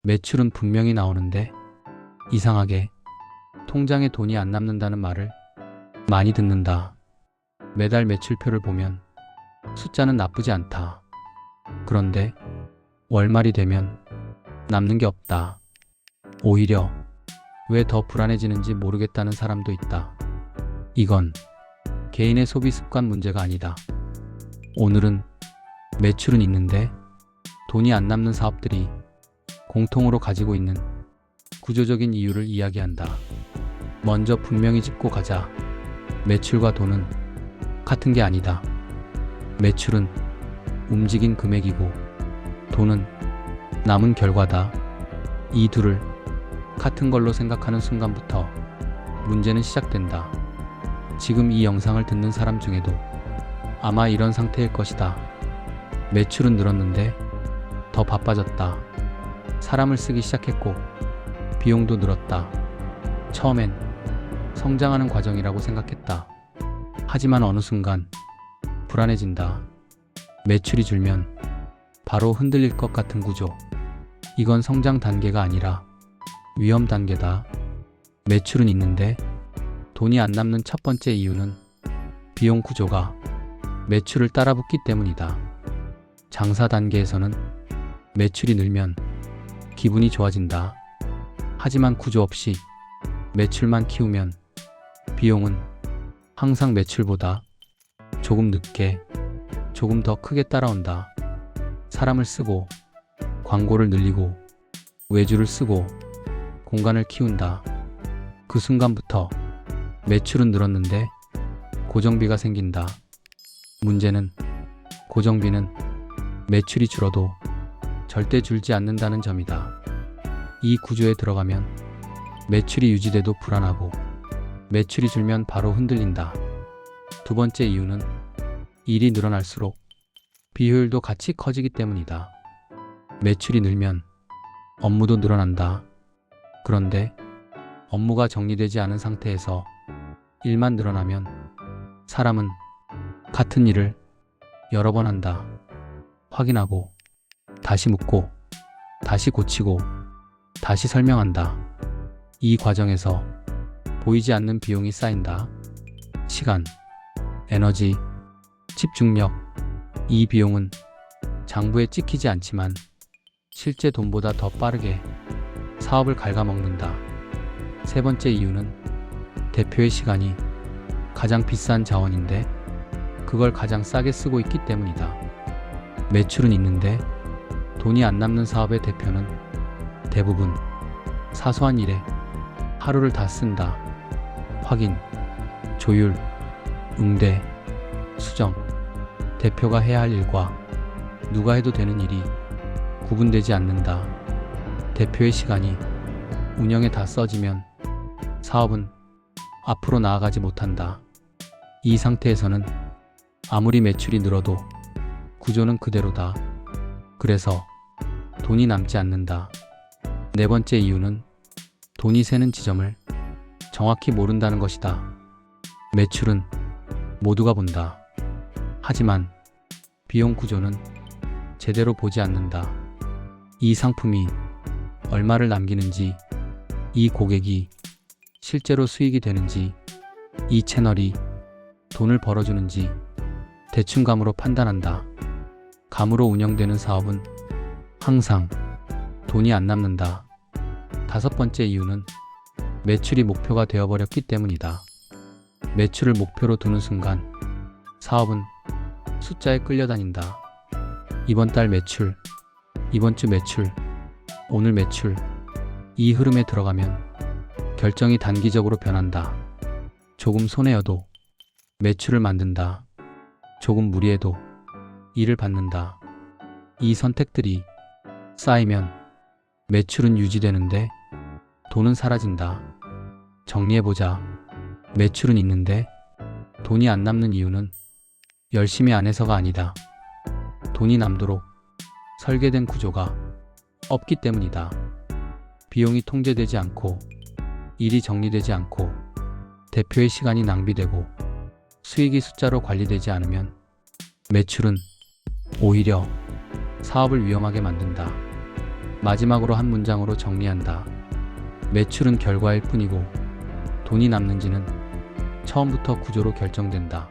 매출은 분명히 나오는데 이상하게 통장에 돈이 안 남는다는 말을 많이 듣는다. 매달 매출표를 보면 숫자는 나쁘지 않다. 그런데 월말이 되면 남는 게 없다. 오히려 왜 더 불안해지는지 모르겠다는 사람도 있다. 이건 개인의 소비 습관 문제가 아니다. 오늘은 매출은 있는데 돈이 안 남는 사업들이 공통으로 가지고 있는 구조적인 이유를 이야기한다. 먼저 분명히 짚고 가자. 매출과 돈은 같은 게 아니다. 매출은 움직인 금액이고 돈은 남은 결과다. 이 둘을 같은 걸로 생각하는 순간부터 문제는 시작된다. 지금 이 영상을 듣는 사람 중에도 아마 이런 상태일 것이다. 매출은 늘었는데 더 바빠졌다. 사람을 쓰기 시작했고 비용도 늘었다. 처음엔 성장하는 과정이라고 생각했다. 하지만 어느 순간 불안해진다. 매출이 줄면 바로 흔들릴 것 같은 구조. 이건 성장 단계가 아니라 위험 단계다. 매출은 있는데 돈이 안 남는 첫 번째 이유는 비용 구조가 매출을 따라붙기 때문이다. 장사 단계에서는 매출이 늘면 기분이 좋아진다. 하지만 구조 없이 매출만 키우면 비용은 항상 매출보다 조금 늦게, 조금 더 크게 따라온다. 사람을 쓰고, 광고를 늘리고, 외주를 쓰고, 공간을 키운다. 그 순간부터 매출은 늘었는데 고정비가 생긴다. 문제는 고정비는 매출이 줄어도 절대 줄지 않는다는 점이다. 이 구조에 들어가면 매출이 유지돼도 불안하고 매출이 줄면 바로 흔들린다. 두 번째 이유는 일이 늘어날수록 비효율도 같이 커지기 때문이다. 매출이 늘면 업무도 늘어난다. 그런데 업무가 정리되지 않은 상태에서 일만 늘어나면 사람은 같은 일을 여러 번 한다. 확인하고, 다시 묻고, 다시 고치고, 다시 설명한다. 이 과정에서 보이지 않는 비용이 쌓인다. 시간, 에너지, 집중력. 이 비용은 장부에 찍히지 않지만 실제 돈보다 더 빠르게 사업을 갉아먹는다. 세 번째 이유는 대표의 시간이 가장 비싼 자원인데 그걸 가장 싸게 쓰고 있기 때문이다. 매출은 있는데 돈이 안 남는 사업의 대표는 대부분 사소한 일에 하루를 다 쓴다. 확인, 조율, 응대, 수정. 대표가 해야 할 일과 누가 해도 되는 일이 구분되지 않는다. 대표의 시간이 운영에 다 써지면 사업은 앞으로 나아가지 못한다. 이 상태에서는 아무리 매출이 늘어도 구조는 그대로다. 그래서 돈이 남지 않는다. 네 번째 이유는 돈이 새는 지점을 정확히 모른다는 것이다. 매출은 모두가 본다. 하지만 비용 구조는 제대로 보지 않는다. 이 상품이 얼마를 남기는지, 이 고객이 실제로 수익이 되는지, 이 채널이 돈을 벌어주는지 대충감으로 판단한다. 감으로 운영되는 사업은 항상 돈이 안 남는다. 다섯 번째 이유는 매출이 목표가 되어버렸기 때문이다. 매출을 목표로 두는 순간 사업은 숫자에 끌려다닌다. 이번 달 매출, 이번 주 매출, 오늘 매출. 이 흐름에 들어가면 결정이 단기적으로 변한다. 조금 손해여도 매출을 만든다. 조금 무리해도 일을 받는다. 이 선택들이 쌓이면 매출은 유지되는데 돈은 사라진다. 정리해보자. 매출은 있는데 돈이 안 남는 이유는 열심히 안 해서가 아니다. 돈이 남도록 설계된 구조가 없기 때문이다. 비용이 통제되지 않고 일이 정리되지 않고 대표의 시간이 낭비되고 수익이 숫자로 관리되지 않으면 매출은 오히려 사업을 위험하게 만든다. 마지막으로 한 문장으로 정리한다. 매출은 결과일 뿐이고 돈이 남는지는 처음부터 구조로 결정된다.